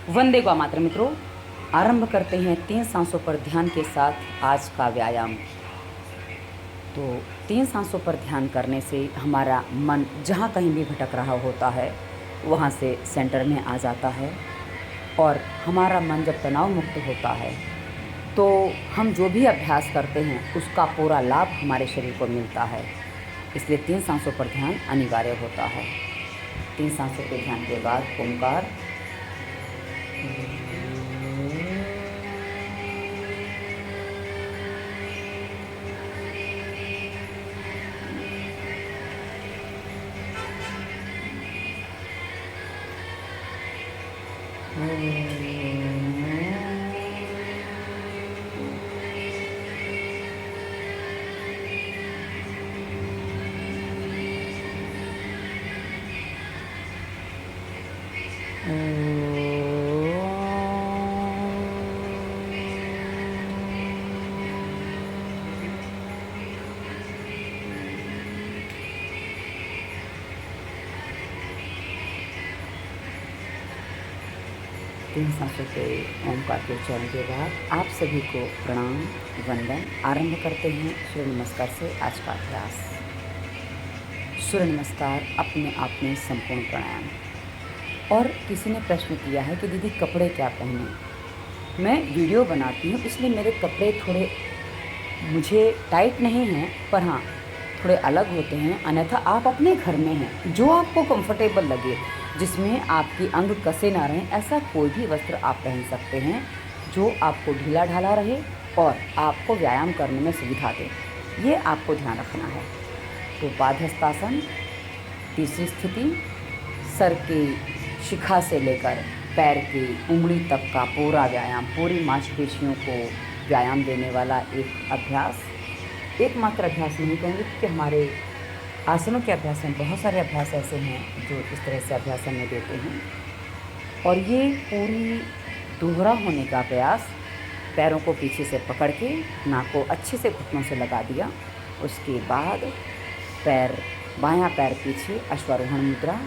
वंदे गौ मातरम मित्रों, आरंभ करते हैं 3 सांसों पर ध्यान के साथ आज का व्यायाम। तो 3 सांसों पर ध्यान करने से हमारा मन जहाँ कहीं भी भटक रहा होता है वहाँ से सेंटर में आ जाता है और हमारा मन जब तनाव मुक्त होता है तो हम जो भी अभ्यास करते हैं उसका पूरा लाभ हमारे शरीर को मिलता है। इसलिए 3 सांसों पर ध्यान अनिवार्य होता है। 3 सांसों के ध्यान के बाद ओंकार, तीन सांसों के ओंकार के उच्चारण के बाद आप सभी को प्रणाम वंदन। आरंभ करते हैं सूर्य नमस्कार से आज का अभ्यास। सूर्य नमस्कार अपने आप में संपूर्ण प्राणायाम। और किसी ने प्रश्न किया है कि दीदी कपड़े क्या पहने। मैं वीडियो बनाती हूँ इसलिए मेरे कपड़े थोड़े मुझे टाइट नहीं हैं, पर हाँ थोड़े अलग होते हैं। अन्यथा आप अपने घर में हैं, जो आपको कंफर्टेबल लगे, जिसमें आपकी अंग कसे ना रहें, ऐसा कोई भी वस्त्र आप पहन सकते हैं जो आपको ढीला ढाला रहे और आपको व्यायाम करने में सुविधा दे। ये आपको ध्यान रखना है। तो पादहस्तासन, तीसरी स्थिति, सर की शिखा से लेकर पैर की उंगली तक का पूरा व्यायाम, पूरी मांसपेशियों को व्यायाम देने वाला एक अभ्यास। एकमात्र अभ्यास नहीं कहूँगी क्योंकि हमारे आसनों के अभ्यास में बहुत सारे अभ्यास ऐसे हैं जो इस तरह से अभ्यास हमें देते हैं। और ये पूरी दोहरा होने का प्रयास, पैरों को पीछे से पकड़ के नाक को अच्छे से घुटनों से लगा दिया। उसके बाद पैर, बायां पैर पीछे, अश्वारोहण मुद्रा,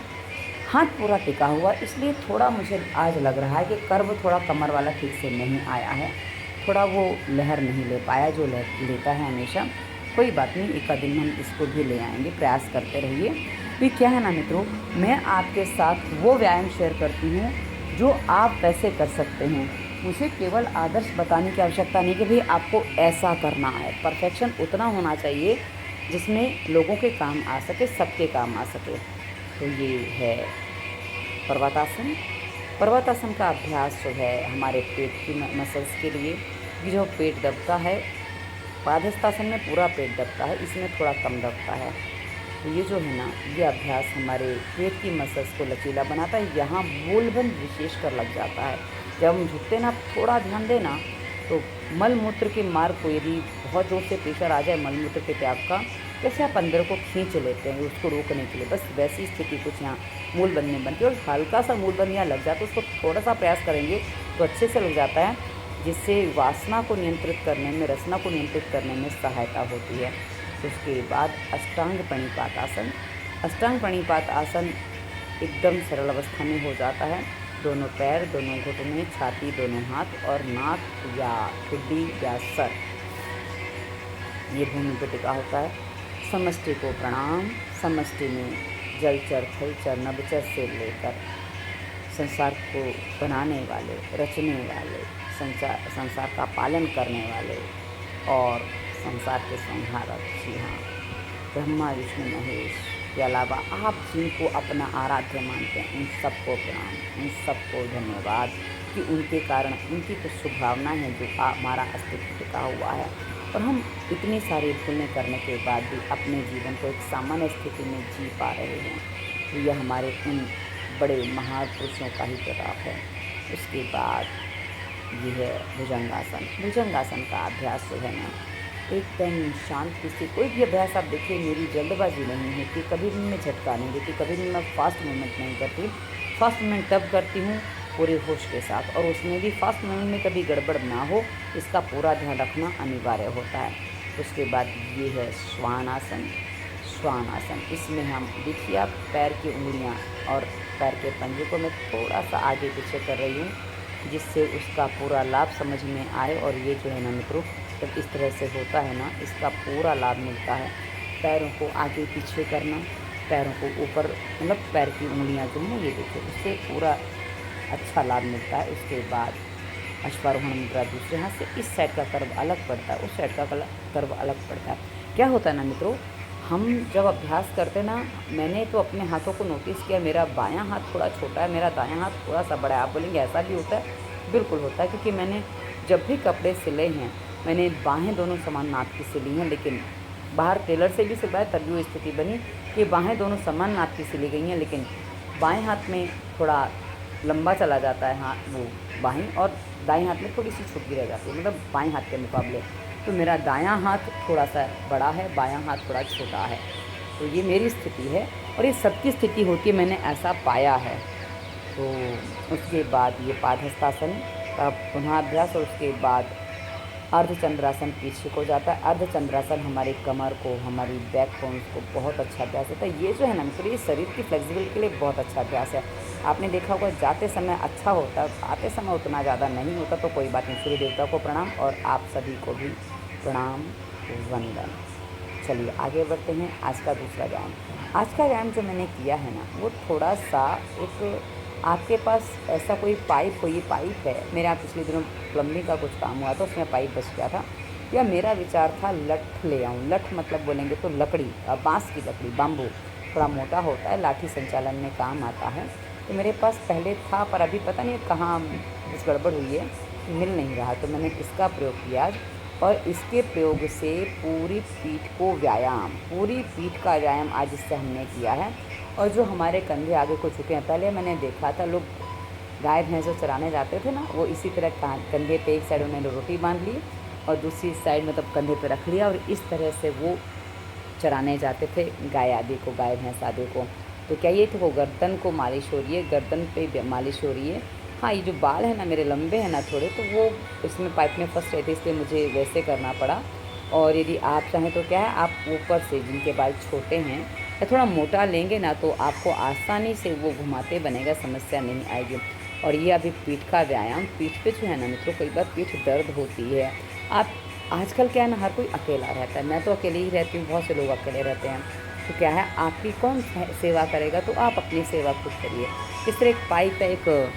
हाथ पूरा टिका हुआ। इसलिए थोड़ा मुझे आज लग रहा है कि कर्व थोड़ा कमर वाला ठीक से नहीं आया है, थोड़ा वो लहर नहीं ले पाया जो लेता है हमेशा। कोई बात नहीं, एक आध दिन हम इसको भी ले आएंगे, प्रयास करते रहिए। भी क्या है ना मित्रों, मैं आपके साथ वो व्यायाम शेयर करती हूँ जो आप वैसे कर सकते हैं। मुझे केवल आदर्श बताने की आवश्यकता नहीं कि भाई आपको ऐसा करना है। परफेक्शन उतना होना चाहिए जिसमें लोगों के काम आ सके, सबके काम आ सके। तो ये है पर्वतासन। पर्वतासन का अभ्यास जो है हमारे पेट की मसल्स के लिए, ये जो पेट दबता है, पादहस्तासन में पूरा पेट दबता है, इसमें थोड़ा कम दबता है। तो ये जो है ना, ये अभ्यास हमारे पेट की मसल्स को लचीला बनाता है। यहाँ मूलबंध विशेष कर लग जाता है। जब हम झुकते ना, थोड़ा ध्यान देना, तो मल मूत्र के मार्ग को यदि बहुत जोर से प्रेशर आ जाए मल मूत्र के त्याग का, कैसे आप अंदर को खींच लेते हैं उसको रोकने के लिए, बस वैसी स्थिति कुछ यहाँ मूलबंध में बनती है। और हल्का सा मूलबंध यहाँ लग जाता है, उसको थोड़ा सा प्रयास करेंगे तो अच्छे से लग जाता है, जिससे वासना को नियंत्रित करने में, रसना को नियंत्रित करने में सहायता होती है। उसके बाद अष्टांग प्रणिपात आसन। अष्टांग प्रणिपात आसन एकदम सरल अवस्था में हो जाता है। दोनों पैर, दोनों घुटने, छाती, दोनों हाथ और नाक या ठुड्डी या सर ये भूमि पर टिका होता है। समष्टि को प्रणाम। समष्टि में जलचर, थलचर, नभचर से लेकर संसार को बनाने वाले, रचने वाले, संसार का पालन करने वाले और संसार के संहारक, जी हाँ, ब्रह्मा विष्णु महेश के अलावा आप जिनको अपना आराध्य मानते हैं, उन सबको प्रणाम, उन सबको धन्यवाद कि उनके कारण, उनकी कुछ शुभ भावनाएँ हैं जो हमारा अस्तित्व टिका हुआ है। और हम इतनी सारी भूलें करने के बाद भी अपने जीवन को एक सामान्य स्थिति में जी पा रहे हैं। तो यह हमारे उन बड़े महापुरुषों का ही प्रताप है। उसके बाद ये है भुजंगासन। भुजंगासन का अभ्यास जो है ना, एकदम शांति से, कोई भी अभ्यास आप देखिए, मेरी जल्दबाजी नहीं होती, कभी भी मैं झटका नहीं देती, कभी भी मैं फास्ट मूवमेंट नहीं करती। फास्ट मूवमेंट तब करती हूँ पूरे होश के साथ, और उसमें भी फास्ट मूवमेंट में कभी गड़बड़ ना हो, इसका पूरा ध्यान रखना अनिवार्य होता है। उसके बाद ये है श्वान आसन। श्वान आसन, इसमें हम देखिए, आप पैर की उंगलियां और पैर के पंजे को मैं थोड़ा सा आगे पीछे कर रही हूँ, जिससे उसका पूरा लाभ समझ में आए। और ये जो है ना मित्रों, जब इस तरह से होता है ना, इसका पूरा लाभ मिलता है। पैरों को आगे पीछे करना, पैरों को ऊपर, मतलब पैर की उंगलियां जो है ना, ये देखिए, उससे पूरा अच्छा लाभ मिलता है। उसके बाद अश्वारोहण मुद्रा दूसरे हाथ से, इस साइड का कर्व अलग पड़ता है, उस साइड का कर्व अलग पड़ता है। क्या होता है ना मित्रों, हम जब अभ्यास करते ना, मैंने तो अपने हाथों को नोटिस किया, मेरा बायां हाथ थोड़ा छोटा है, मेरा दायां हाथ थोड़ा सा बड़ा है। आप बोलेंगे ऐसा भी होता है? बिल्कुल होता है, क्योंकि मैंने जब भी कपड़े सिले हैं, मैंने बाहें दोनों समान नाप की सिली हैं, लेकिन बाहर टेलर से भी सिलवाया तब भी वो स्थिति बनी कि बाहें दोनों समान नाप की सिली गई हैं, लेकिन बाएँ हाथ में थोड़ा लंबा चला जाता है हाथ, वो बाहें, और दाएँ हाथ में थोड़ी सी छुटकी रह जाती है, मतलब बाएँ हाथ के मुकाबले। तो मेरा दायां हाथ थोड़ा सा बड़ा है, बायां हाथ थोड़ा छोटा है। तो ये मेरी स्थिति है, और ये सबकी स्थिति होती है, मैंने ऐसा पाया है। तो उसके बाद ये पादहस्तासन का पुनः अभ्यास, और उसके बाद अर्धचंद्रासन पीछे को जाता है। अर्धचंद्रासन हमारी कमर को, हमारी बैक बोन्स को बहुत अच्छा अभ्यास होता है। ये जो है ना मित्रों, ये शरीर की फ्लेक्सिबिलिटी के लिए बहुत अच्छा अभ्यास है। आपने देखा होगा जाते समय अच्छा होता है, आते समय उतना ज़्यादा नहीं होता। तो कोई बात नहीं, सूर्य देवता को प्रणाम और आप सभी को भी प्रणाम वंदन। चलिए आगे बढ़ते हैं। आज का दूसरा व्यायाम, आज का व्यायाम जो मैंने किया है ना, वो थोड़ा सा एक, आपके पास ऐसा कोई पाइप हो, ये पाइप है, मेरे यहाँ पिछले दिनों प्लम्बिंग का कुछ काम हुआ था, उसमें पाइप बच गया था। या मेरा विचार था लठ ले आऊँ। लठ मतलब बोलेंगे तो लकड़ी, बांस की लकड़ी, बाम्बू थोड़ा मोटा होता है, लाठी संचालन में काम आता है। तो मेरे पास पहले था, पर अभी पता नहीं कहाँ कुछ गड़बड़ हुई है, मिल नहीं रहा। तो मैंने इसका प्रयोग किया आज, और इसके प्रयोग से पूरी पीठ को व्यायाम, पूरी पीठ का व्यायाम आज इससे हमने किया है। और जो हमारे कंधे आगे को झुके हैं, पहले मैंने देखा था लोग गाय भैंस जो चराने जाते थे ना, वो इसी तरह कंधे पे एक साइड उन्होंने रोटी बांध ली और दूसरी साइड मतलब कंधे पे रख लिया, और इस तरह से वो चराने जाते थे गाय आदि को, गाय भैंस आदि को। तो क्या ये तो गर्दन को मालिश हो रही है, गर्दन पे मालिश हो रही है। हाँ, ये जो बाल है ना मेरे लंबे हैं ना थोड़े, तो वो इसमें पाइप में फंस रहे थे, इसलिए मुझे वैसे करना पड़ा। और यदि आप चाहें तो क्या है, आप ऊपर से जिनके बाल छोटे हैं या थोड़ा मोटा लेंगे ना, तो आपको आसानी से वो घुमाते बनेगा, समस्या नहीं आएगी। और ये अभी पीठ का व्यायाम, पीठ पे जो है ना मित्रों, कई बार पीठ दर्द होती है। आप आजकल क्या है ना, हर कोई अकेला रहता है, मैं तो अकेले ही रहती हूँ, बहुत से लोग अकेले रहते हैं। तो क्या है, आपकी कौन सेवा करेगा, तो आप अपनी सेवा खुद करिए। इस तरह एक पाइप है, एक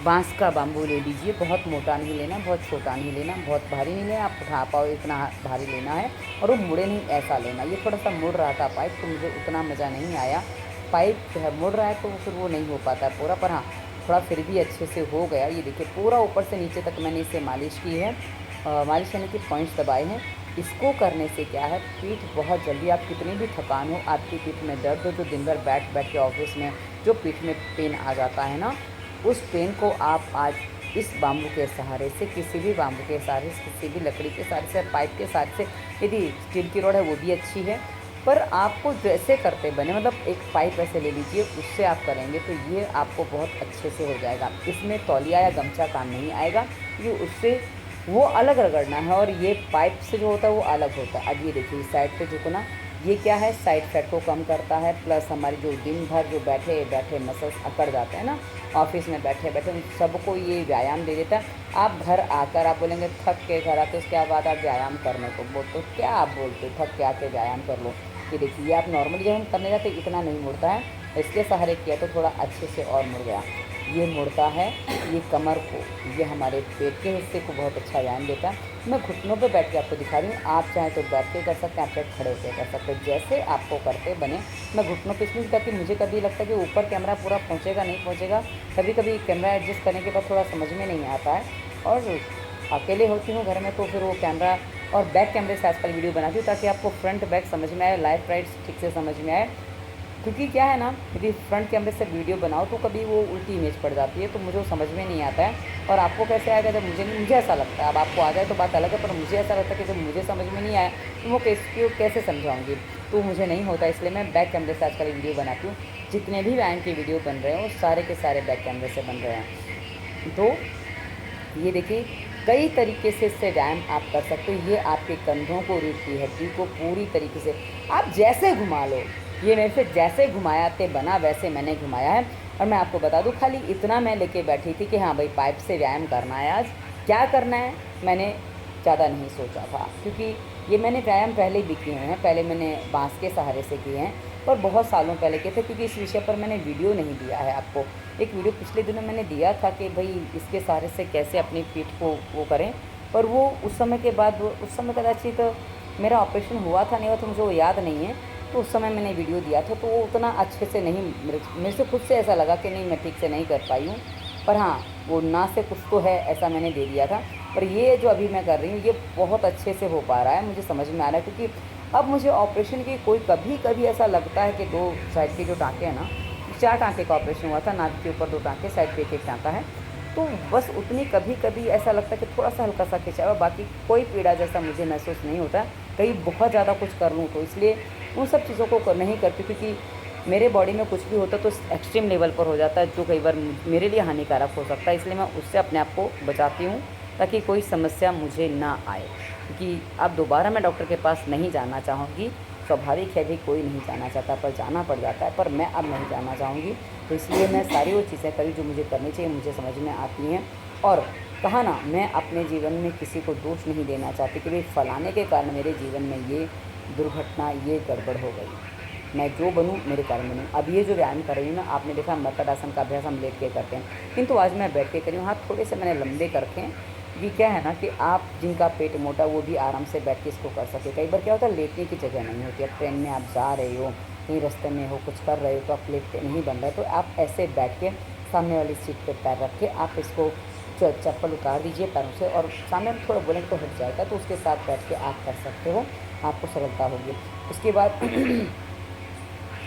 बांस का बाम्बू ले लीजिए, बहुत मोटा नहीं लेना, बहुत छोटा नहीं लेना, बहुत भारी नहीं लेना, आप उठा पाओ इतना भारी लेना है, और वो मुड़े नहीं ऐसा लेना। ये थोड़ा सा मुड़ रहा था पाइप, तो मुझे उतना मज़ा नहीं आया। पाइप जो है मुड़ रहा है तो फिर वो नहीं हो पाता पूरा, पर हाँ थोड़ा फिर भी अच्छे से हो गया। ये देखिए पूरा ऊपर से नीचे तक मैंने इसे मालिश की है, मालिश यानी कि पॉइंट्स दबाए हैं। इसको करने से क्या है, पीठ बहुत जल्दी, आप कितनी भी थकान हो, आपकी पीठ में दर्द हो, जो दिन भर बैठ बैठ के ऑफिस में जो पीठ में पेन आ जाता है ना, उस पेन को आप आज इस बाम्बू के सहारे से, किसी भी बाम्बू के सहारे से, किसी भी लकड़ी के सहारे से, पाइप के सहारे से, यदि स्टील की रॉड है वो भी अच्छी है, पर आपको जैसे करते बने, मतलब एक पाइप ऐसे ले लीजिए, उससे आप करेंगे तो ये आपको बहुत अच्छे से हो जाएगा। इसमें तौलिया या गमछा काम नहीं आएगा, क्योंकि उससे वो अलग रगड़ना है, और ये पाइप से जो होता है वो अलग होता है। अब ये देखिए इस साइड पे झुकना, ये क्या है, साइड फैट को कम करता है, प्लस हमारी जो दिन भर जो बैठे बैठे मसल्स अकड़ जाते हैं ना, ऑफिस में बैठे बैठे, उन सबको ये व्यायाम दे देता है। आप घर आकर आप बोलेंगे थक के घर आते, उसके बाद आप व्यायाम करने को बोलते हो, क्या आप बोलते हो, थक के आके व्यायाम कर लो। ये देखिए आप नॉर्मली जब हम करने जाते इतना नहीं मुड़ता है, इसके सहारे किया तो थोड़ा अच्छे से और मुड़ गया। ये मुड़ता है, ये कमर को, ये हमारे पेट के हिस्से को बहुत अच्छा व्यायाम देता है। मैं घुटनों पे बैठ के आपको दिखा रही हूँ, आप चाहें तो बैठ के कर सकते हैं, आप चाहे खड़े होकर कर सकते हैं, जैसे आपको करते बने। मैं घुटनों पे इसलिए करती, मुझे कभी लगता है कि ऊपर कैमरा पूरा पहुँचेगा नहीं पहुँचेगा, कभी कभी कैमरा एडजस्ट करने के बाद थोड़ा समझ में नहीं आता है, और अकेले होती हूँ घर में तो फिर वो कैमरा और बैक कैमरे से आजकल वीडियो बनाती हूँ, ताकि आपको फ्रंट बैक समझ में आए, लाइफ राइट्स ठीक से समझ में आए। क्योंकि क्या है ना, यदि फ्रंट कैमरे से वीडियो बनाओ तो कभी वो उल्टी इमेज पड़ जाती है, तो मुझे वो समझ में नहीं आता है। और आपको कैसे आएगा, जब मुझे ऐसा लगता है, अब आपको आ जाए तो बात अलग है, पर मुझे ऐसा लगता है कि जब मुझे समझ में नहीं आया तो वो कैसे समझाऊँगी, तो मुझे नहीं होता। इसलिए मैं बैक कैमरे से आजकल वीडियो बनाती हूँ। जितने भी व्यायाम की वीडियो बन रहे हैं वो सारे के सारे बैक कैमरे से बन रहे हैं। तो ये देखिए कई तरीके से इससे व्यायाम आप कर सकते हो। ये आपके कंधों को, रीढ़ की हड्डी को पूरी तरीके से आप जैसे घुमा लो, ये मेरे से जैसे घुमाया थे बना वैसे मैंने घुमाया है। और मैं आपको बता दूं, खाली इतना मैं लेके बैठी थी कि हाँ भाई पाइप से व्यायाम करना है, आज क्या करना है मैंने ज़्यादा नहीं सोचा था, क्योंकि ये मैंने व्यायाम पहले भी किए हैं। पहले मैंने बांस के सहारे से किए हैं, पर बहुत सालों पहले किए थे, क्योंकि इस विषय पर मैंने वीडियो नहीं दिया है आपको। एक वीडियो पिछले दिनों मैंने दिया था कि भाई इसके सहारे से कैसे अपनी पीठ को वो करें, पर वो उस समय के बाद, उस समय कदाचित मेरा ऑपरेशन हुआ था नहीं हुआ था मुझे वो याद नहीं है, तो उस समय मैंने वीडियो दिया था, तो वो उतना अच्छे से नहीं, मेरे से खुद से ऐसा लगा कि नहीं मैं ठीक से नहीं कर पाई हूँ। पर हाँ, वो ना से कुछ तो है ऐसा मैंने दे दिया था। पर ये जो अभी मैं कर रही हूँ ये बहुत अच्छे से हो पा रहा है, मुझे समझ में आ रहा है। क्योंकि अब मुझे ऑपरेशन की कोई कभी कभी ऐसा लगता है कि 2 साइड के जो टाँके हैं ना, 4 टाँके का ऑपरेशन हुआ था, नाभि के ऊपर 2 टाँके, साइड पे एक टाँका है, तो बस उतनी कभी कभी ऐसा लगता है कि थोड़ा सा हल्का सा खिंचाव, बाकी कोई पीड़ा जैसा मुझे महसूस नहीं होता। कहीं बहुत ज़्यादा कुछ कर लूँ तो इसलिए उन सब चीज़ों को नहीं करती, क्योंकि मेरे बॉडी में कुछ भी होता तो एक्सट्रीम लेवल पर हो जाता है, जो कई बार मेरे लिए हानिकारक हो सकता है। इसलिए मैं उससे अपने आप को बचाती हूँ ताकि कोई समस्या मुझे ना आए। क्योंकि अब दोबारा मैं डॉक्टर के पास नहीं जाना चाहूँगी, स्वाभाविक है भी कोई नहीं जाना चाहता, पर जाना पड़ जाता है, पर मैं अब नहीं जाना चाहूँगी। तो इसलिए मैं सारी वो चीज़ें करी जो मुझे करनी चाहिए, मुझे समझ में आती हैं। और कहा ना, मैं अपने जीवन में किसी को दोष नहीं देना चाहती कि भाई फलाने के कारण मेरे जीवन में ये दुर्घटना, ये गड़बड़ हो गई, मैं जो बनूँ मेरे कारण बनूँ। अब ये जो व्यायाम कर रही हूँ ना, आपने देखा मर्कट आसन का अभ्यास हम लेट के करते हैं, किंतु आज मैं बैठ के करी हूँ। हाथ थोड़े से मैंने लंबे कर रखे हैं, ये क्या है ना कि आप जिनका पेट मोटा वो भी आराम से बैठ के इसको कर सके। कई बार क्या होता है, लेटने की जगह नहीं होती। अब ट्रेन में आप जा रहे हो, कहीं रास्ते में हो, कुछ कर रहे हो, तो आप लेटते नहीं बन रहा है, तो आप ऐसे बैठ के सामने वाली सीट पे पैर रख के आप इसको चप्पल उतार दीजिए पैरों से, और सामने में थोड़ा बोलेंगे तो हट जाएगा, तो उसके साथ बैठ के आप कर सकते हो, आपको सरलता होगी। उसके बाद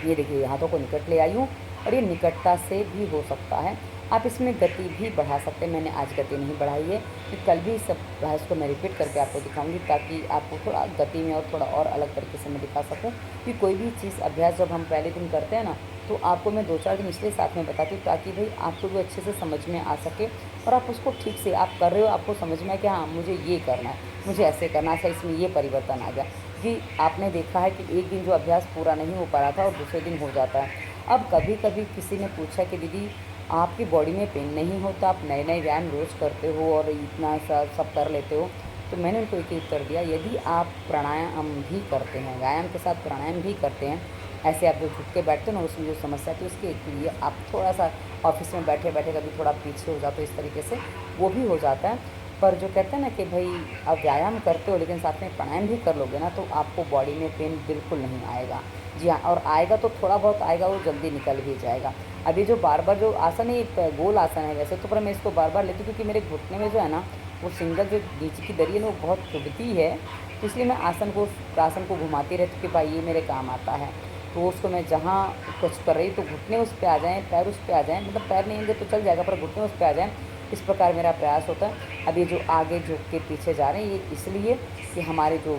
ये देखिए हाथों को निकट ले आई हूँ, और ये निकटता से भी हो सकता है। आप इसमें गति भी बढ़ा सकते हैं। मैंने आज गति नहीं बढ़ाई है, कि कल भी सब अभ्यास को मैं रिपीट करके आपको दिखाऊंगी, ताकि आपको थोड़ा गति में और थोड़ा और अलग तरीके से मैं दिखा सकूं। कि कोई भी चीज़ अभ्यास जब हम पहले दिन करते हैं ना, तो आपको मैं 2-4 दिन इसलिए साथ में बताती हूँ ताकि भाई आपको भी अच्छे से समझ में आ सके, और आप उसको ठीक से आप कर रहे हो, आपको समझ में आए कि हाँ मुझे ये करना है, मुझे ऐसे करना है, इसमें ये परिवर्तन आ गया। कि आपने देखा है कि एक दिन जो अभ्यास पूरा नहीं हो पा रहा था और दूसरे दिन हो जाता है। अब कभी कभी किसी ने पूछा कि दीदी आपकी बॉडी में पेन नहीं होता, आप नए नए व्यायाम रोज़ करते हो और इतना सा सब कर लेते हो, तो मैंने उनको एक ही उत्तर दिया, यदि आप प्राणायाम भी करते हैं, व्यायाम के साथ प्राणायाम भी करते हैं, ऐसे आप जो झुक के बैठते हो ना, उसमें जो समस्या थी उसके लिए आप थोड़ा सा ऑफिस में बैठे बैठे कभी थोड़ा पीछे हो जाते हो, इस तरीके से वो भी हो जाता है। पर जो कहते हैं ना कि भाई आप व्यायाम करते हो लेकिन साथ में प्राणायाम भी कर लोगे ना, तो आपको बॉडी में पेन बिल्कुल नहीं आएगा। जी हाँ, और आएगा तो थोड़ा बहुत आएगा, वो जल्दी निकल भी जाएगा। अभी जो बार बार जो आसन है, ये गोल आसन है वैसे तो, पर मैं इसको बार बार लेती हूँ क्योंकि मेरे घुटने में जो है ना, वो सिंगल जो नीचे की दरी है ना, वो बहुत चुभती है, तो इसलिए मैं आसन को घुमाती रहती हूँ कि भाई ये मेरे काम आता है। तो उसको मैं जहाँ कुछ कर रही तो घुटने उस पर आ जाएँ, पैर उस पर आ जाएँ, मतलब पैर नहीं होंगे तो चल जाएगा, पर घुटने उस पर आ जाएँ, इस प्रकार मेरा प्रयास होता है। अब ये जो आगे झुक के पीछे जा रहे हैं, ये इसलिए कि हमारे जो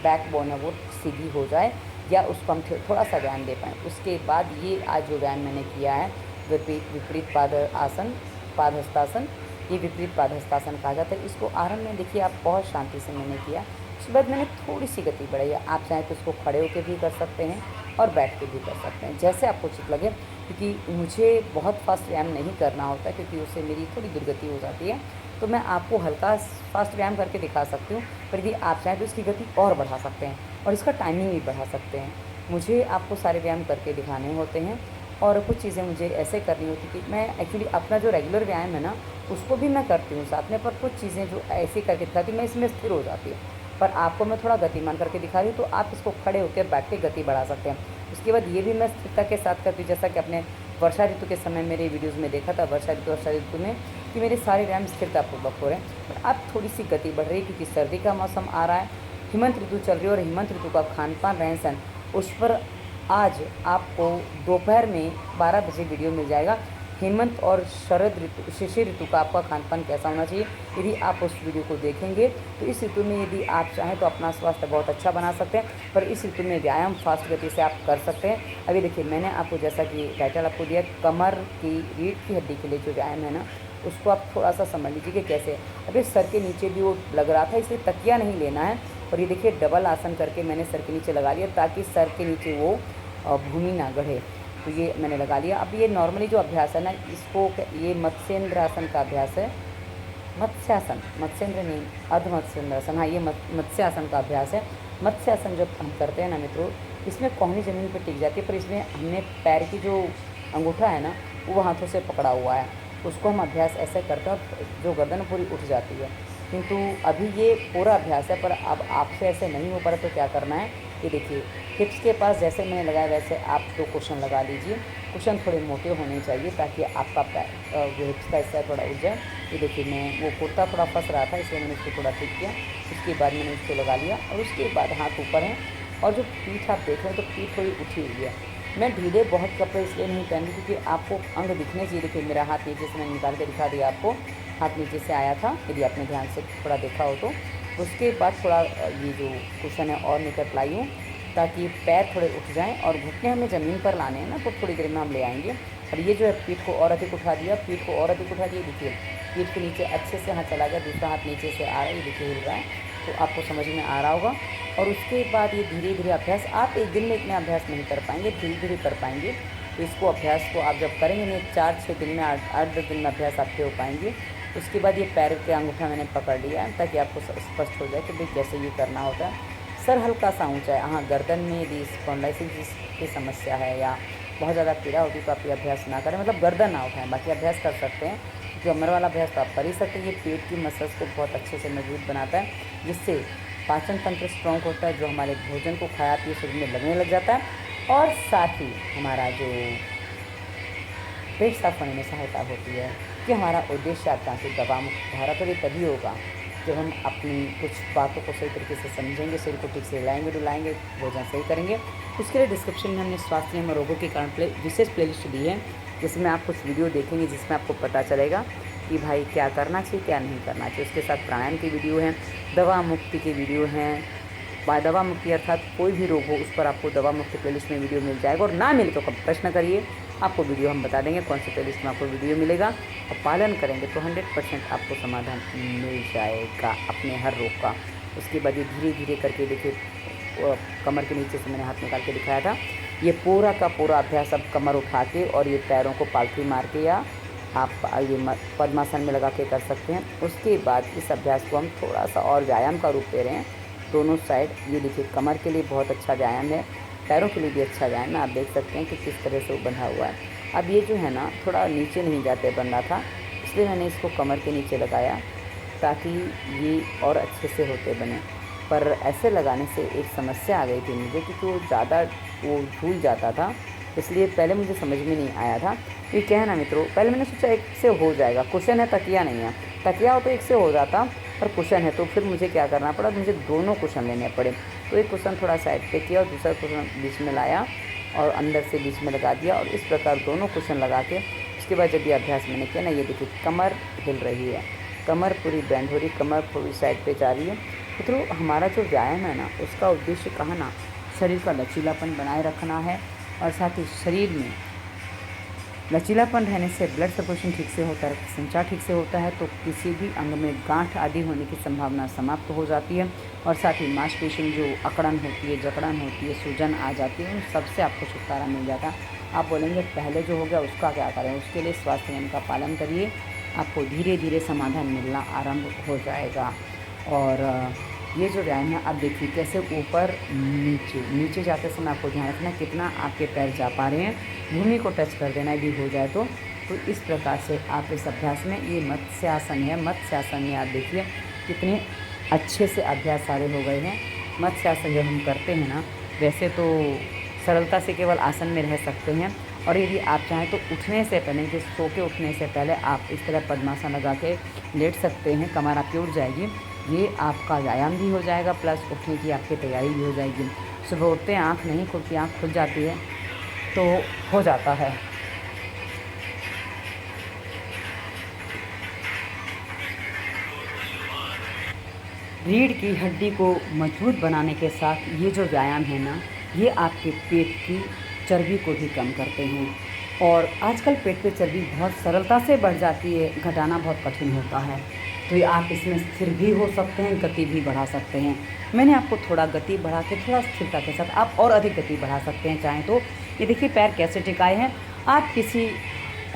बैक बोन है वो सीधी हो जाए, या उसको हम थोड़ा सा व्यायाम दे पाएँ। उसके बाद ये आज जो व्यायाम मैंने किया है, विपरीत पाद आसन, पादहस्तासन, ये विपरीत पादहस्तासन कहा जाता है। इसको आरंभ में देखिए आप बहुत शांति से मैंने किया, उसके बाद मैंने थोड़ी सी गति बढ़ाई है। आप चाहें तो इसको खड़े होकर भी कर सकते हैं और बैठ के भी कर सकते हैं, जैसे आपको उचित लगे। क्योंकि मुझे बहुत फास्ट व्यायाम नहीं करना होता, क्योंकि उससे मेरी थोड़ी दुर्गति हो जाती है, तो मैं आपको हल्का फास्ट व्यायाम करके दिखा सकती हूँ, पर यदि आप चाहें तो इसकी गति और बढ़ा सकते हैं और इसका टाइमिंग भी बढ़ा सकते हैं। मुझे आपको सारे व्यायाम करके दिखाने होते हैं, और कुछ चीज़ें मुझे ऐसे करनी होती कि मैं एक्चुअली अपना जो रेगुलर व्यायाम है ना, उसको भी मैं करती हूँ साथ में, पर कुछ चीज़ें जो ऐसे करके दिखाती हूँ मैं इसमें स्थिर हो जाती है। पर आपको मैं थोड़ा गतिमान करके दिखा रही हूँ, तो आप इसको खड़े होकर बैठ के गति बढ़ा सकते हैं। उसके बाद ये भी मैं स्थिरता के साथ करती हूँ, जैसा कि आपने वर्षा ऋतु के समय मेरे वीडियोज़ में देखा था, वर्षा ऋतु में कि मेरे सारे व्यायाम स्थिरतापूर्वक हो रहे हैं। पर अब थोड़ी सी गति बढ़ रही है क्योंकि सर्दी का मौसम आ रहा है, हेमंत ऋतु चल रही है, और हेमंत ऋतु का खान पान रहन सहन, उस पर आज आपको दोपहर में 12 बजे वीडियो मिल जाएगा। हेमंत और शरद ऋतु, शिशिर ऋतु का आपका खान पान कैसा होना चाहिए, यदि आप उस वीडियो को देखेंगे तो इस ऋतु में यदि आप चाहें तो अपना स्वास्थ्य बहुत अच्छा बना सकते हैं। पर इस ऋतु में व्यायाम फास्ट गति से आप कर सकते हैं। अभी देखिए मैंने आपको जैसा कि टाइटल आपको दिया, कमर की रीढ़ की हड्डी के लिए जो व्यायाम है ना, उसको आप थोड़ा सा समझ लीजिए कि कैसे। अभी सर के नीचे भी वो लग रहा था, इसलिए तकिया नहीं लेना है, और ये देखिए डबल आसन करके मैंने सर के नीचे लगा लिया ताकि सर के नीचे वो भूमि ना गढ़े। तो ये मैंने लगा लिया। अब ये नॉर्मली जो अभ्यास है ना, इसको ये मत्स्येंद्र आसन का अभ्यास है। मत्स्यासन, मत्स्येंद्र नहीं, अर्ध मत्स्येंद्रासन, हाँ ये मत्स्यासन का अभ्यास है। मत्स्यासन जब हम करते हैं ना मित्रों, इसमें कोहनी ज़मीन पर टिक जाती है, पर इसमें हमने पैर की जो अंगूठा है ना वो हाथों से पकड़ा हुआ है, उसको हम अभ्यास ऐसे करते हैं जो गर्दन पूरी उठ जाती है। किंतु अभी ये पूरा अभ्यास है, पर अब आपसे ऐसे नहीं हो पा रहा तो क्या करना है, ये देखिए हिप्स के पास जैसे मैंने लगाया वैसे आप 2 कुशन लगा लीजिए। कुशन थोड़े मोटे होने चाहिए ताकि आपका जो हिप्स का हिस्सा थोड़ा उठ जाए। ये देखिए मैं वो कुर्ता थोड़ा फंस रहा था इसलिए मैंने उसको थोड़ा ठीक किया, उसके बाद मैंने उसको लगा लिया और उसके बाद हाथ ऊपर हैं और जो पीठ आप देख रहे हैं तो पीठ थोड़ी उठी हुई है। मैं ढीले बहुत कपड़े इसलिए नहीं पहनती क्योंकि आपको अंग दिखने चाहिए। देखिए मेरा हाथ नीचे से मैंने निकाल के दिखा दिया आपको, हाथ नीचे से आया था, यदि आपने ध्यान से थोड़ा देखा हो तो। उसके बाद थोड़ा ये जो कुशन है और निकट लाई हूँ ताकि पैर थोड़े उठ जाएं और घुटने हमें ज़मीन पर लाने हैं ना, तो थोड़ी देर में हम ले आएंगे। और ये जो है पीठ को और अधिक उठा दिया, पीठ को और अधिक उठा दिया। देखिए पीठ के नीचे अच्छे से हाथ चला गया, दूसरा हाथ नीचे से आ रहा है, ये देखिए हिल रहा है, तो आपको समझ में आ रहा होगा। और उसके बाद ये धीरे धीरे अभ्यास, आप एक दिन में इतना अभ्यास नहीं कर पाएंगे, धीरे धीरे कर पाएंगे। तो इसको अभ्यास को आप जब करेंगे नहीं 4-6 दिन में, 8-10 दिन में अभ्यास आपके हो पाएंगे। उसके बाद ये पैर के अंगूठा मैंने पकड़ लिया ताकि आपको स्पष्ट हो जाए कि भाई कैसे ये करना होता है। सर हल्का सा ऊंचा है, हाँ गर्दन में यदि स्पॉन्डिलाइटिस की समस्या है या बहुत ज़्यादा पीड़ा होती है तो आप ये अभ्यास ना करें, मतलब गर्दन ना उठाएं, बाकी अभ्यास कर सकते हैं। जो कमर वाला अभ्यास तो आप कर ही सकते हैं। ये पेट की मसल्स को बहुत अच्छे से मजबूत बनाता है, जिससे पाचन तंत्र स्ट्रॉन्ग होता है, जो हमारे भोजन को खाया पिए शरीर में लगने लग जाता है और साथ ही हमारा जो पेट साफ होने में सहायता होती है। कि हमारा उद्देश्य आपका से दवा मुक्त धारा तो ये तभी होगा जब हम अपनी कुछ बातों को सही तरीके से समझेंगे, शरीर को ठीक से हिलाएंगे डुलाएंगे, भोजन सही करेंगे। उसके लिए डिस्क्रिप्शन में हमने स्वास्थ्य एवं रोगों के कारण विशेष प्लेलिस्ट दी है, जिसमें आप कुछ वीडियो देखेंगे जिसमें आपको पता चलेगा कि भाई क्या करना चाहिए क्या नहीं करना चाहिए। उसके साथ प्राणायाम की वीडियो हैं, दवा मुक्ति की वीडियो हैं, दवा मुक्ति अर्थात कोई भी रोग हो उस पर आपको दवा मुक्ति प्लेलिस्ट में वीडियो मिल जाएगा। और ना मिले तो कब प्रश्न करिए, आपको वीडियो हम बता देंगे कौन सी प्लेलिस्ट में आपको वीडियो मिलेगा, और पालन करेंगे तो 100% आपको समाधान मिल जाएगा अपने हर रोग का। उसके बाद ये धीरे धीरे करके देखिए कमर के नीचे से मैंने हाथ निकाल के दिखाया था, ये पूरा का पूरा अभ्यास अब कमर उठा के और ये पैरों को पालथी मार के या आप ये पद्मासन में लगा के कर सकते हैं। उसके बाद इस अभ्यास को हम थोड़ा सा और व्यायाम का रूप दे रहे हैं दोनों साइड। ये देखिए कमर के लिए बहुत अच्छा व्यायाम है, पैरों के लिए भी अच्छा व्यायाम है। आप देख सकते हैं कि किस तरह से वो बंधा हुआ है। अब ये जो है ना थोड़ा नीचे नहीं जाते बन रहा था, इसलिए मैंने इसको कमर के नीचे लगाया ताकि ये और अच्छे से होते बने। पर ऐसे लगाने से एक समस्या आ गई थी मुझे, क्योंकि वो ज़्यादा वो झूल जाता था, इसलिए पहले मुझे समझ में नहीं आया था। ये क्या है ना मित्रों, पहले मैंने सोचा एक से हो जाएगा, कुशन है तकिया नहीं है, तकिया हो तो एक से हो जाता, पर कुशन है तो फिर मुझे क्या करना पड़ा, मुझे दोनों कुशन लेने पड़े। तो एक कुशन थोड़ा साइड पे किया और दूसरा कुशन बीच में लाया और अंदर से बीच में लगा दिया, और इस प्रकार दोनों कुशन लगा के उसके बाद जब ये अभ्यास मैंने किया ना, ये देखिए कमर हिल रही है, कमर पूरी बैंड हो रही, कमर पूरी साइड पे जा रही है। मित्रों हमारा जो व्यायाम है ना उसका उद्देश्य कहा ना शरीर का लचीलापन बनाए रखना है, और साथ ही शरीर में लचीलापन रहने से ब्लड सर्कुलेशन ठीक से होता है, रक्त संचार ठीक से होता है, तो किसी भी अंग में गांठ आदि होने की संभावना समाप्त हो जाती है, और साथ ही मांसपेशियों में जो अकड़न होती है, जकड़न होती है, सूजन आ जाती है, उन सबसे आपको छुटकारा मिल जाता है। आप बोलेंगे पहले जो हो गया उसका क्या करें, उसके लिए स्वास्थ्य नियम का पालन करिए, आपको धीरे धीरे समाधान मिलना आरंभ हो जाएगा। और ये जो व्यायाम है आप देखिए कैसे ऊपर नीचे जाते समय आपको ध्यान रखना कितना आपके पैर जा पा रहे हैं, भूमि को टच कर देना भी हो जाए तो इस प्रकार से आप इस अभ्यास में, ये मत्स्यासन है, मत्स्यासन में आप देखिए कितने अच्छे से अभ्यास सारे हो गए हैं। मत्स्यासन जब हम करते हैं ना, वैसे तो सरलता से केवल आसन में रह सकते हैं, और यदि आप चाहें तो उठने से पहले, कि सो के उठने से पहले आप इस तरह पद्मासन लगा के लेट सकते हैं, कमर आपकी उठ जाएगी, ये आपका व्यायाम भी हो जाएगा प्लस उठने की आपकी तैयारी भी हो जाएगी। सुबह उठते हैं आँख नहीं खुलती, आँख खुल जाती है तो हो जाता है। रीढ़ की हड्डी को मजबूत बनाने के साथ ये जो व्यायाम है ना, ये आपके पेट की चर्बी को भी कम करते हैं, और आजकल पेट पे चर्बी बहुत सरलता से बढ़ जाती है, घटाना बहुत कठिन होता है। तो ये आप इसमें स्थिर भी हो सकते हैं, गति भी बढ़ा सकते हैं। मैंने आपको थोड़ा गति बढ़ा के थोड़ा स्थिरता के साथ आप और अधिक गति बढ़ा सकते हैं चाहें तो। ये देखिए पैर कैसे टिकाए हैं। आप किसी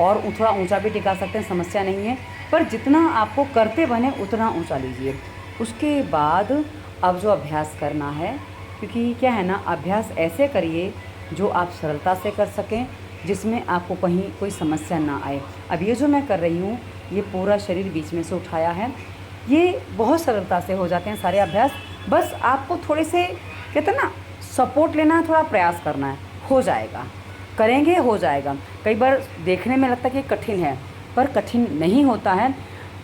और थोड़ा ऊंचा भी टिका सकते हैं, समस्या नहीं है, पर जितना आपको करते बने उतना ऊंचा लीजिए। उसके बाद अब जो अभ्यास करना है, क्योंकि क्या है ना, अभ्यास ऐसे करिए जो आप सरलता से कर सकें, जिसमें आपको कहीं कोई समस्या ना आए। अब ये जो मैं कर रही हूँ, ये पूरा शरीर बीच में से उठाया है, ये बहुत सरलता से हो जाते हैं सारे अभ्यास। बस आपको थोड़े से कहते हैं ना, सपोर्ट लेना है, थोड़ा प्रयास करना है, हो जाएगा। करेंगे हो जाएगा। कई बार देखने में लगता है कि कठिन है, पर कठिन नहीं होता है।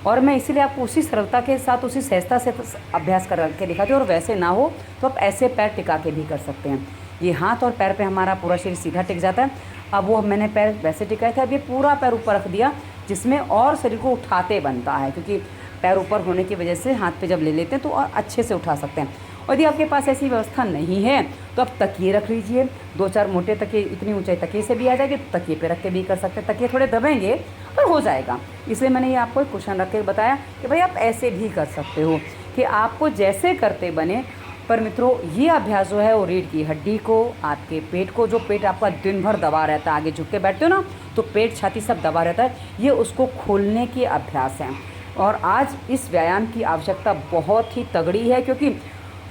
और मैं इसीलिए आपको उसी सरलता के साथ, उसी सहजता से अभ्यास कर के दिखाती हूँ। और वैसे ना हो तो आप ऐसे पैर टिका के भी कर सकते हैं। ये हाथ और पैर पे हमारा पूरा शरीर सीधा टिक जाता है। अब वो मैंने पैर वैसे टिकाए थे, अब ये पूरा पैर ऊपर रख दिया, जिसमें और शरीर को उठाते बनता है, क्योंकि पैर ऊपर होने की वजह से हाथ पे जब ले लेते हैं तो और अच्छे से उठा सकते हैं। और यदि आपके पास ऐसी व्यवस्था नहीं है तो आप तकिए रख लीजिए, 2-4 मोटे तकिए, इतनी ऊंचाई तकिए से भी आ जाएगी, तो तकिए पे रख के भी कर सकते हैं। तकिए थोड़े दबेंगे पर हो जाएगा, इसलिए मैंने ये आपको एक क्वेश्चन रख के बताया कि भाई आप ऐसे भी कर सकते हो, कि आपको जैसे करते बने। पर मित्रों, ये अभ्यास जो है वो रीढ़ की हड्डी को, आपके पेट को, जो पेट आपका दिन भर दबा रहता है, आगे झुक के बैठते हो ना तो पेट छाती सब दबा रहता है, ये उसको खोलने की अभ्यास है। और आज इस व्यायाम की आवश्यकता बहुत ही तगड़ी है, क्योंकि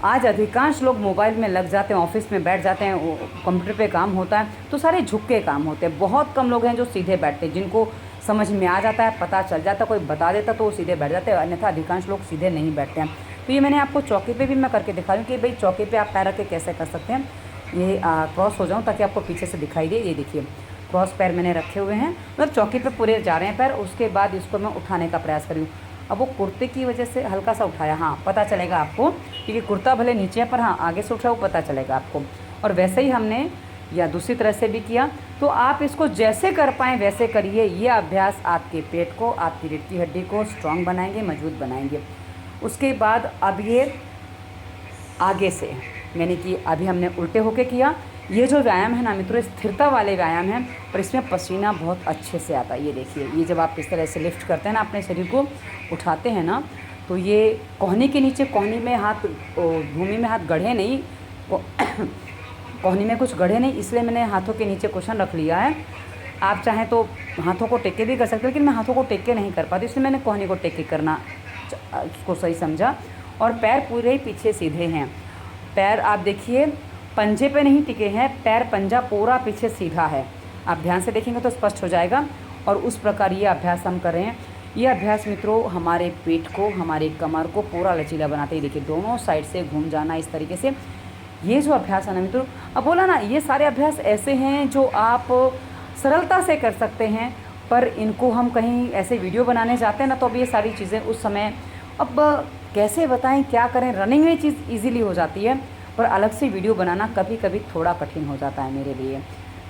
आज अधिकांश लोग मोबाइल में लग जाते हैं, ऑफिस में बैठ जाते हैं, कंप्यूटर पे काम होता है तो सारे झुक के काम होते हैं। बहुत कम लोग हैं जो सीधे बैठते हैं, जिनको समझ में आ जाता है, पता चल जाता है, कोई बता देता तो वो सीधे बैठ जाते हैं, अन्यथा अधिकांश लोग सीधे नहीं बैठते हैं। तो ये मैंने आपको चौकी पे भी मैं करके दिखा रही हूँ कि भाई चौकी पे आप पैर रख के कैसे कर सकते हैं। ये क्रॉस हो जाऊँ ताकि आपको पीछे से दिखाई दे। ये देखिए क्रॉस पैर मैंने रखे हुए हैं, मतलब चौकी पे पूरे जा रहे हैं पैर। उसके बाद इसको मैं उठाने का प्रयास करी हूँ। अब वो कुर्ते की वजह से हल्का सा उठाया, हाँ पता चलेगा आपको, क्योंकि कुर्ता भले नीचे है पर हाँ आगे से उठा वो पता चलेगा आपको। और वैसे ही हमने या दूसरी तरह से भी किया, तो आप इसको जैसे कर पाएँ वैसे करिए। ये अभ्यास आपके पेट को, आपकी रीढ़ की हड्डी को स्ट्रॉन्ग बनाएंगे, मजबूत बनाएंगे। उसके बाद अब ये आगे से यानी कि अभी हमने उल्टे होके किया। ये जो व्यायाम है ना मित्रों, स्थिरता वाले व्यायाम हैं, पर इसमें पसीना बहुत अच्छे से आता है। ये देखिए, ये जब आप इस तरह से लिफ्ट करते हैं ना, अपने शरीर को उठाते हैं ना, तो ये कोहनी के नीचे, कोहनी में हाथ, भूमि में हाथ गढ़े नहीं, कोहनी में कुछ गढ़े नहीं, इसलिए मैंने हाथों के नीचे कुशन रख लिया है। आप चाहें तो हाथों को टेक के भी कर सकते हो, लेकिन मैं हाथों को टेक के नहीं कर पाती, इसलिए मैंने कोहनी को टेक के करना उसको सही समझा। और पैर पूरे ही पीछे सीधे हैं। पैर आप देखिए पंजे पे नहीं टिके हैं, पैर पंजा पूरा पीछे सीधा है। आप ध्यान से देखेंगे तो स्पष्ट हो जाएगा। और उस प्रकार ये अभ्यास हम कर रहे हैं। ये अभ्यास मित्रों हमारे पेट को, हमारे कमर को पूरा लचीला बनाते हैं। देखिए दोनों साइड से घूम जाना इस तरीके से, ये जो अभ्यास है ना मित्रों, अब बोला ना, ये सारे अभ्यास ऐसे हैं जो आप सरलता से कर सकते हैं। पर इनको हम कहीं ऐसे वीडियो बनाने जाते हैं ना, तो अब ये सारी चीज़ें उस समय, अब कैसे बताएं क्या करें, रनिंग में चीज़ इजीली हो जाती है, पर अलग से वीडियो बनाना कभी कभी थोड़ा कठिन हो जाता है मेरे लिए।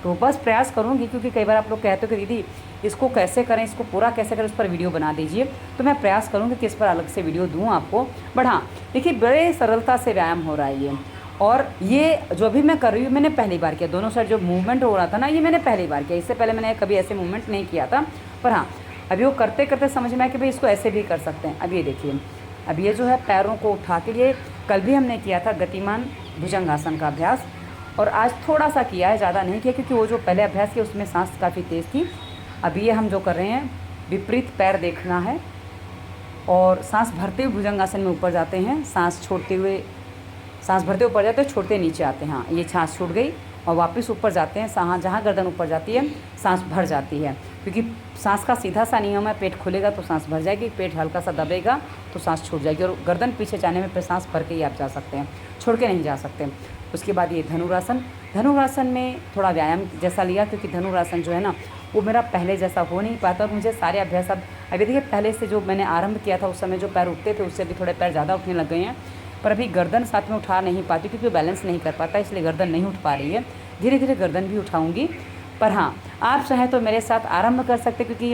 तो बस प्रयास करूँगी, क्योंकि कई बार आप लोग कहते हो कि दीदी इसको कैसे करें, इसको पूरा कैसे करें, उस पर वीडियो बना दीजिए। तो मैं प्रयास करूँगी कि इस पर अलग से वीडियो दूँ आपको। बट हाँ देखिए, बड़े सरलता से व्यायाम हो रहा है ये। और ये जो भी मैं कर रही हूँ, मैंने पहली बार किया। दोनों साइड जो मूवमेंट हो रहा था ना, ये मैंने पहली बार किया। इससे पहले मैंने कभी ऐसे मूवमेंट नहीं किया था। पर हाँ, अभी वो करते करते समझ में आया कि भाई इसको ऐसे भी कर सकते हैं। अब ये देखिए, अब ये जो है पैरों को उठा के लिए, कल भी हमने किया था गतिमान भुजंगासन का अभ्यास, और आज थोड़ा सा किया है, ज़्यादा नहीं किया, क्योंकि वो जो पहले अभ्यास किया उसमें सांस काफ़ी तेज़ थी। अभी ये हम जो कर रहे हैं, विपरीत पैर देखना है और सांस भरते हुए भुजंगासन में ऊपर जाते हैं, सांस छोड़ते हुए, सांस भरते ऊपर जाते हैं, छोड़ते नीचे आते हैं। हाँ, ये सांस छूट गई और वापस ऊपर जाते हैं। जहाँ गर्दन ऊपर जाती है सांस भर जाती है, क्योंकि सांस का सीधा सा नियम है, पेट खुलेगा तो सांस भर जाएगी, पेट हल्का सा दबेगा तो सांस छूट जाएगी। और गर्दन पीछे जाने में फिर सांस भर के ही आप जा सकते हैं, छोड़ के नहीं जा सकते। उसके बाद ये धनुरासन। धनुरासन में थोड़ा व्यायाम जैसा लिया, क्योंकि धनुरासन जो है ना, वो मेरा पहले जैसा हो नहीं पाता। और मुझे सारे अभ्यास अब अभी देखिए, पहले से जो मैंने आरंभ किया था उस समय जो पैर उठते थे, उससे भी थोड़े पैर ज़्यादा उठने लग गए हैं। पर अभी गर्दन साथ में उठा नहीं पाती, क्योंकि बैलेंस नहीं कर पाता, इसलिए गर्दन नहीं उठ पा रही है। धीरे धीरे गर्दन भी उठाऊंगी। पर हाँ, आप चाहें तो मेरे साथ आरंभ कर सकते, क्योंकि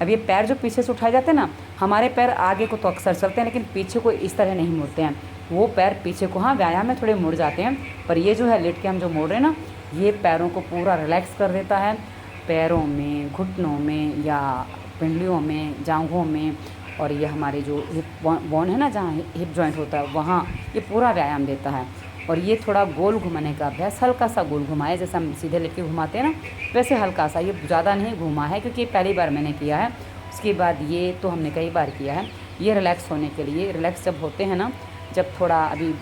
अब ये पैर जो पीछे से उठाए जाते हैं ना, हमारे पैर आगे को तो अक्सर चलते हैं, लेकिन पीछे को इस तरह नहीं मुड़ते हैं। वो पैर पीछे को, हाँ व्यायाम में थोड़े मुड़ जाते हैं, पर ये जो है लेट के हम जो मोड़ रहे हैं ना, ये पैरों को पूरा रिलैक्स कर देता है। पैरों में, घुटनों में या पिंडलियों में, जांघों में और ये हमारे जो हिप बोन है ना, जहाँ हिप जॉइंट होता है वहाँ ये पूरा व्यायाम देता है। और ये थोड़ा गोल घुमाने का अभ्यास, हल्का सा गोल घुमाए, जैसे हम सीधे लेट के घुमाते हैं ना, वैसे हल्का सा, ये ज़्यादा नहीं घुमा है क्योंकि ये पहली बार मैंने किया है। उसके बाद ये तो हमने कई बार किया है। ये रिलैक्स होने के लिए, रिलैक्स जब होते हैं ना, जब थोड़ा अभी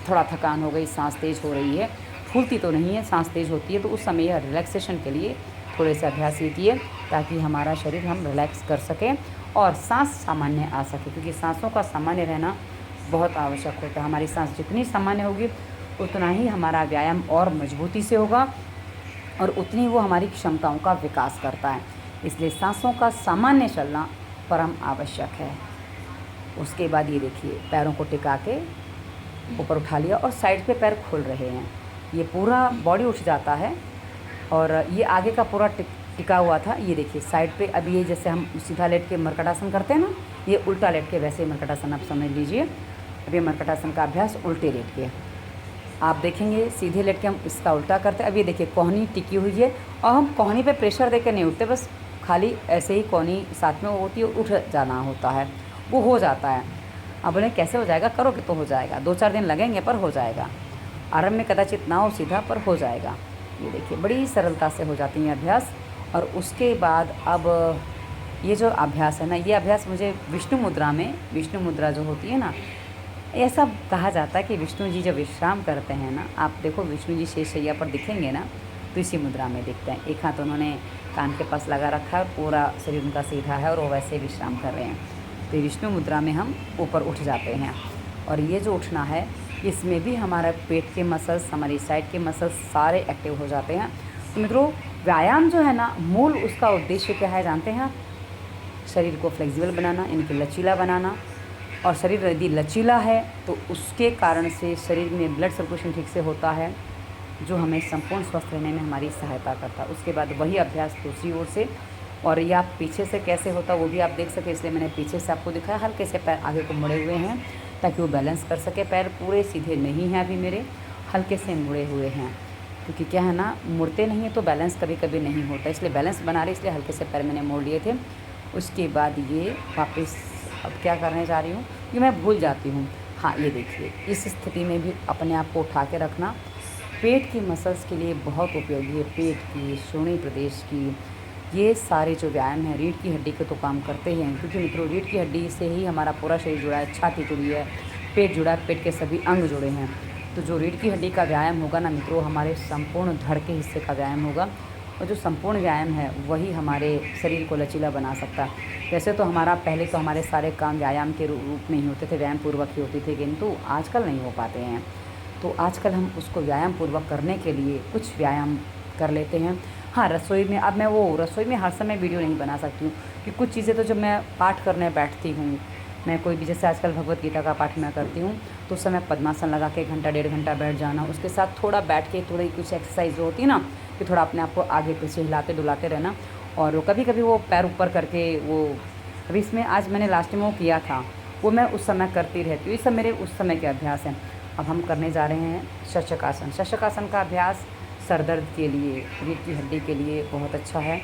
थोड़ा थकान हो गई, सांस तेज़ हो रही है, फूलती तो नहीं है, सांस तेज़ होती है, तो उस समय यह रिलैक्सेशन के लिए थोड़े से अभ्यास ये किए ताकि हमारा शरीर हम रिलैक्स कर सकें और सांस सामान्य आ सके, क्योंकि सांसों का सामान्य रहना बहुत आवश्यक होता है। हमारी सांस जितनी सामान्य होगी उतना ही हमारा व्यायाम और मजबूती से होगा और उतनी वो हमारी क्षमताओं का विकास करता है। इसलिए सांसों का सामान्य चलना परम आवश्यक है। उसके बाद ये देखिए, पैरों को टिका के ऊपर उठा लिया और साइड पे पैर खुल रहे हैं, ये पूरा बॉडी उठ जाता है। और ये आगे का पूरा टिका हुआ था, ये देखिए साइड पे। अभी ये जैसे हम सीधा लेट के मरकटासन करते हैं ना, ये उल्टा लेट के वैसे मरकटासन आप समझ लीजिए। अभी मरकटासन का अभ्यास उल्टे लेट के आप देखेंगे, सीधे लेट के हम इसका उल्टा करते हैं। अब ये देखिए कोहनी टिकी हुई है और हम कोहनी पे प्रेशर दे के नहीं उठते, बस खाली ऐसे ही कोहनी साथ में होती है, उठ जाना होता है, वो हो जाता है। अब बोले कैसे हो जाएगा, करोगे तो हो जाएगा, 2-4 दिन लगेंगे पर हो जाएगा। आरंभ में कदाचित ना हो सीधा, पर हो जाएगा। ये देखिए बड़ी सरलता से हो जाती है अभ्यास। और उसके बाद अब ये जो अभ्यास है ना, ये अभ्यास मुझे विष्णु मुद्रा में, विष्णु मुद्रा जो होती है ना, ऐसा कहा जाता है कि विष्णु जी जब विश्राम करते हैं ना, आप देखो विष्णु जी शेषशैया पर दिखेंगे ना, तो इसी मुद्रा में दिखते हैं। एक हाथ उन्होंने कान के पास लगा रखा है, पूरा शरीर उनका सीधा है और वो वैसे विश्राम कर रहे हैं। तो विष्णु मुद्रा में हम ऊपर उठ जाते हैं। और ये जो उठना है, इसमें भी हमारा पेट के मसल्स, हमारी साइड के मसल्स सारे एक्टिव हो जाते हैं। तो मित्रों, व्यायाम जो है ना, मूल उसका उद्देश्य क्या है जानते हैं? शरीर को फ्लेक्सिबल बनाना, इनके लचीला बनाना। और शरीर यदि लचीला है तो उसके कारण से शरीर में ब्लड सर्कुलेशन ठीक से होता है, जो हमें संपूर्ण स्वस्थ रहने में हमारी सहायता करता है। उसके बाद वही अभ्यास दूसरी ओर से, और ये आप पीछे से कैसे होता है वो भी आप देख सके, इसलिए मैंने पीछे से आपको दिखाया। हल्के से पैर आगे को मुड़े हुए हैं ताकि वो बैलेंस कर सके। पैर पूरे सीधे नहीं हैं अभी मेरे, हल्के से मुड़े हुए हैं, क्योंकि क्या है ना, मुड़ते नहीं है तो बैलेंस कभी कभी नहीं होता, इसलिए बैलेंस बना रहे, इसलिए हल्के से पैर मैंने मोड़ लिए थे। उसके बाद ये वापस अब क्या करने जा रही हूँ, ये मैं भूल जाती हूँ। हाँ, ये देखिए, इस स्थिति में भी अपने आप को उठा के रखना पेट की मसल्स के लिए बहुत उपयोगी है। पेट की, श्रोणि प्रदेश की, ये सारे जो व्यायाम हैं रीढ़ की हड्डी के तो काम करते हैं, क्योंकि मित्रों रीढ़ की हड्डी से ही हमारा पूरा शरीर जुड़ा है। छाती जुड़ी है, पेट जुड़ा है, पेट के सभी अंग जुड़े हैं। तो जो रीढ़ की हड्डी का व्यायाम होगा ना मित्रों, हमारे संपूर्ण धड़ के हिस्से का व्यायाम होगा, और जो संपूर्ण व्यायाम है वही हमारे शरीर को लचीला बना सकता है। वैसे तो हमारा पहले तो हमारे सारे काम व्यायाम के रूप में ही होते थे, व्यायाम पूर्वक ही होते थे, किंतु आजकल नहीं हो पाते हैं। तो आजकल हम उसको व्यायाम पूर्वक करने के लिए कुछ व्यायाम कर लेते हैं। हाँ, रसोई में, अब मैं वो रसोई में हर समय वीडियो नहीं बना सकती हूँ, कि कुछ चीज़ें तो जब मैं पाठ करने बैठती हूँ, मैं कोई भी, जैसे आजकल भगवत गीता का पाठ मैं करती हूँ, तो उस समय पद्मासन लगा के 1-1.5 घंटा बैठ जाना, उसके साथ थोड़ा बैठ के थोड़ी कुछ एक्सरसाइज जो होती है ना, कि थोड़ा अपने आप को आगे पीछे हिलाते डुलाते रहना। और कभी कभी वो पैर ऊपर करके, वो अभी इसमें आज मैंने लास्ट में वो किया था, वो मैं उस समय करती रहती हूँ। ये सब मेरे उस समय के अभ्यास हैं। अब हम करने जा रहे हैं शशकासन। शशकासन का अभ्यास सर दर्द के लिए, रीढ़ की हड्डी के लिए बहुत अच्छा है।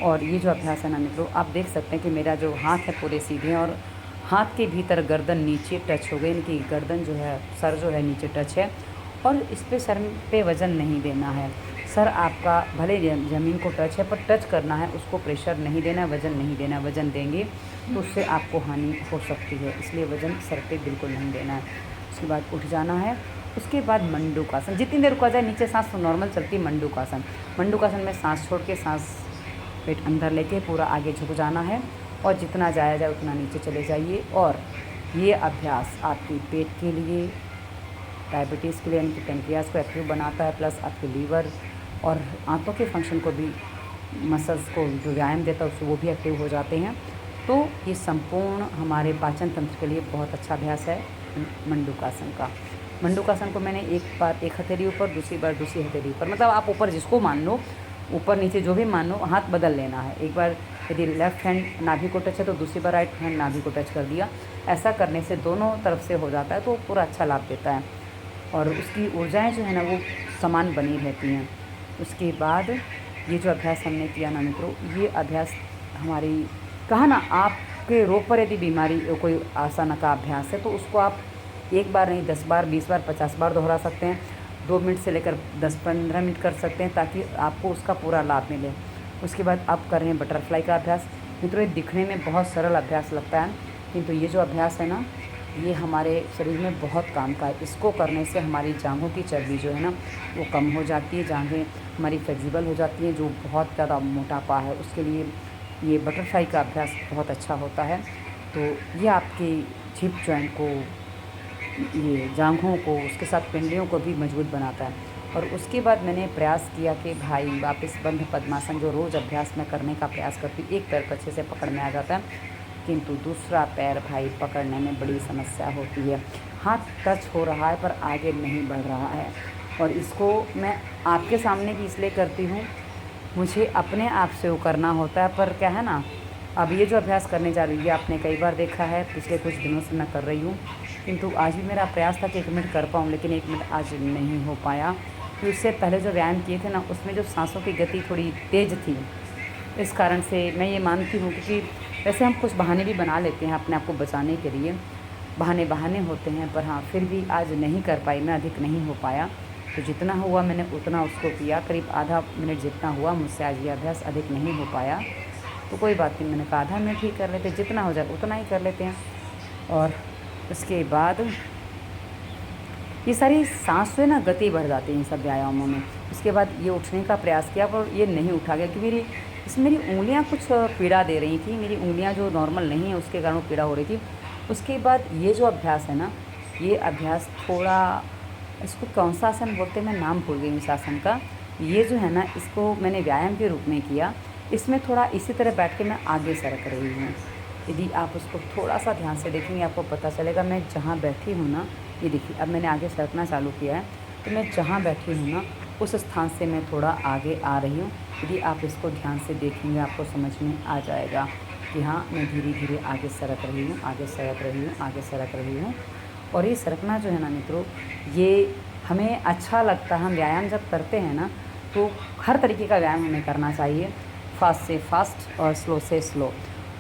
और ये जो अभ्यास है ना मित्रों, आप देख सकते हैं कि मेरा जो हाथ है पूरे सीधे हैं, और हाथ के भीतर गर्दन नीचे टच हो गई, इनकी गर्दन जो है, सर जो है नीचे टच है, और इस पे सर पे वज़न नहीं देना है। सर आपका भले ज़मीन को टच है, पर टच करना है, उसको प्रेशर नहीं देना, वज़न नहीं देना। वज़न देंगे तो उससे आपको हानि हो सकती है, इसलिए वज़न सर पे बिल्कुल नहीं देना है। उसके बाद उठ जाना है। उसके बाद मंडूकासन, जितनी देर रुका जाए, नीचे सांस तो नॉर्मल चलती है। मंडूकासन, मंडूकासन में सांस छोड़ के, सांस पेट अंदर लेके पूरा आगे झुक जाना है, और जितना जाया जाए उतना नीचे चले जाइए। और ये अभ्यास आपकी पेट के लिए, डायबिटीज़ के लिए, यानी कि पेनक्रियास को एक्टिव बनाता है, प्लस आपके लीवर और आंतों के फंक्शन को भी, मसल्स को जो व्यायाम देता है उससे वो भी एक्टिव हो जाते हैं। तो ये संपूर्ण हमारे पाचन तंत्र के लिए बहुत अच्छा अभ्यास है मंडूकासन का। मंडूकासन को मैंने एक बार एक हथेली ऊपर, दूसरी बार दूसरी हथेली ऊपर, मतलब आप ऊपर जिसको मान लो, ऊपर नीचे जो भी मान लो, हाथ बदल लेना है। एक बार यदि लेफ़्ट हैंड नाभि को टच है तो दूसरी बार राइट हैंड नाभि को टच कर दिया। ऐसा करने से दोनों तरफ से हो जाता है, तो पूरा अच्छा लाभ देता है, और उसकी ऊर्जाएँ जो है ना वो समान बनी रहती हैं। उसके बाद ये जो अभ्यास हमने किया ना मित्रों, ये अभ्यास हमारी, कहा ना, आप आपके रोग पर यदि बीमारी कोई आसन का अभ्यास है तो उसको आप एक बार नहीं 10 बार, 20 बार, 50 बार दोहरा सकते हैं। 2 मिनट से लेकर 10-15 मिनट कर सकते हैं ताकि आपको उसका पूरा लाभ मिले। उसके बाद आप कर रहे हैं बटरफ्लाई का अभ्यास। मित्रों, ये दिखने में बहुत सरल अभ्यास लगता है, किंतु ये जो अभ्यास है ना, ये हमारे शरीर में बहुत काम का है। इसको करने से हमारी जांघों की चर्बी जो है ना वो कम हो जाती है, जांघें हमारी फ्लेक्सिबल हो जाती हैं। जो बहुत ज़्यादा मोटापा है उसके लिए ये बटरफ्लाई का अभ्यास बहुत अच्छा होता है। तो ये आपकी हिप जॉइंट को, ये जांघों को, उसके साथ पिंडलियों को भी मजबूत बनाता है। और उसके बाद मैंने प्रयास किया कि भाई वापस बंध पद्मासन जो रोज़ अभ्यास में करने का प्रयास करती, एक पैर को अच्छे से पकड़ में आ जाता है, किंतु दूसरा पैर भाई पकड़ने में बड़ी समस्या होती है। हाथ टच हो रहा है पर आगे नहीं बढ़ रहा है। और इसको मैं आपके सामने भी इसलिए करती हूँ, मुझे अपने आप से वो करना होता है। पर क्या है ना, अब ये जो अभ्यास करने जा रही है आपने कई बार देखा है, पिछले कुछ दिनों से मैं कर रही हूँ, किंतु आज भी मेरा प्रयास था कि 1 मिनट कर पाऊँ, लेकिन 1 मिनट आज नहीं हो पाया। कि उससे पहले जो व्यायाम किए थे ना, उसमें जो सांसों की गति थोड़ी तेज़ थी, इस कारण से मैं ये मानती हूँ, क्योंकि वैसे हम कुछ बहाने भी बना लेते हैं अपने आप को बचाने के लिए, बहाने होते हैं, पर हाँ फिर भी आज नहीं कर पाई मैं, अधिक नहीं हो पाया। तो जितना हुआ मैंने उतना उसको किया, करीब आधा मिनट जितना हुआ मुझसे आज ये अभ्यास, अधिक नहीं हो पाया। तो कोई बात नहीं, मैंने कहा आधा मिनट ही कर लेते, जितना हो जाए उतना ही कर लेते हैं। और उसके बाद ये सारी सांस से ना गति बढ़ जाती है इन सब व्यायामों में। उसके बाद ये उठने का प्रयास किया पर ये नहीं उठा गया, क्योंकि इसमें मेरी उंगलियां कुछ पीड़ा दे रही थी। मेरी उंगलियां जो नॉर्मल नहीं है उसके कारण पीड़ा हो रही थी। उसके बाद ये जो अभ्यास है ना, ये अभ्यास थोड़ा, इसको कौन सा आसन बोलते हैं मैं नाम भूल गई इस आसन का। ये जो है ना, इसको मैंने व्यायाम के रूप में किया। इसमें थोड़ा इसी तरह बैठ के मैं आगे सरक रही हूँ। यदि आप उसको थोड़ा सा ध्यान से देखेंगे आपको पता चलेगा। मैं जहाँ बैठी हूँ ना, ये देखिए अब मैंने आगे सरकना चालू किया है, तो मैं जहाँ बैठी हूँ ना उस स्थान से मैं थोड़ा आगे आ रही हूँ। यदि आप इसको ध्यान से देखेंगे आपको समझ में आ जाएगा कि हाँ मैं धीरे धीरे आगे सरक रही हूँ, आगे सरक रही हूँ, आगे सरक रही हूँ। और ये सरकना जो है ना मित्रों, ये हमें अच्छा लगता है। हम व्यायाम जब करते हैं ना, तो हर तरीके का व्यायाम हमें करना चाहिए, फास्ट से फास्ट और स्लो से स्लो,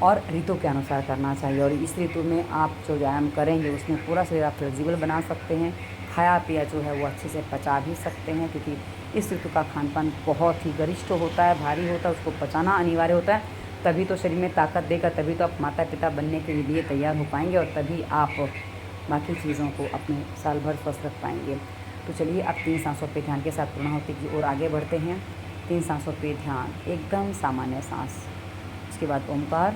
और ऋतु के अनुसार करना चाहिए। और इस ऋतु में आप जो व्यायाम करेंगे उसमें पूरा शरीर आप फ्लेक्सिबल बना सकते हैं। खाया पिया जो है वो अच्छे से पचा भी सकते हैं, क्योंकि इस ऋतु का खान पान बहुत ही गरिष्ठ होता है, भारी होता है, उसको पचाना अनिवार्य होता है। तभी तो शरीर में ताकत देगा, तभी तो आप माता पिता बनने के लिए तैयार हो पाएंगे, और तभी आप बाकी चीज़ों को अपने साल भर स्वस्थ रख पाएंगे। तो चलिए अब 3 सांसों पे ध्यान के साथ पूर्णाहुति की ओर आगे बढ़ते हैं। 3 सांसों पे ध्यान, एकदम सामान्य सांस। उसके बाद ओमकार,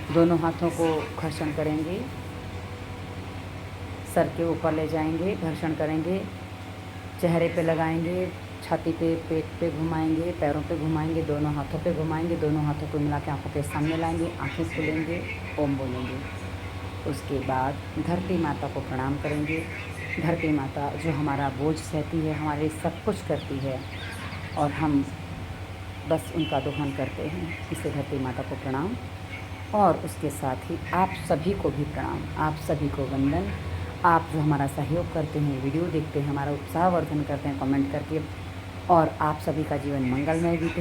दोनों हाथों को घर्षण करेंगे, सर के ऊपर ले जाएंगे, घर्षण करेंगे, चेहरे पे लगाएंगे, छाती पे, पेट पे घुमाएंगे, पैरों पे घुमाएंगे, दोनों हाथों पे घुमाएंगे, दोनों हाथों को मिला के आंखों के सामने लाएंगे, आंखें खोलेंगे, ओम बोलेंगे। उसके बाद धरती माता को प्रणाम करेंगे। धरती माता जो हमारा बोझ सहती है, हमारे सब कुछ करती है, और हम बस उनका दोहन करते हैं। इससे धरती माता को प्रणाम, और उसके साथ ही आप सभी को भी प्रणाम, आप सभी को वंदन। आप जो हमारा सहयोग करते हैं, वीडियो देखते हैं, हमारा उत्साहवर्धन करते हैं कमेंट करके, और आप सभी का जीवन मंगलमय बीते।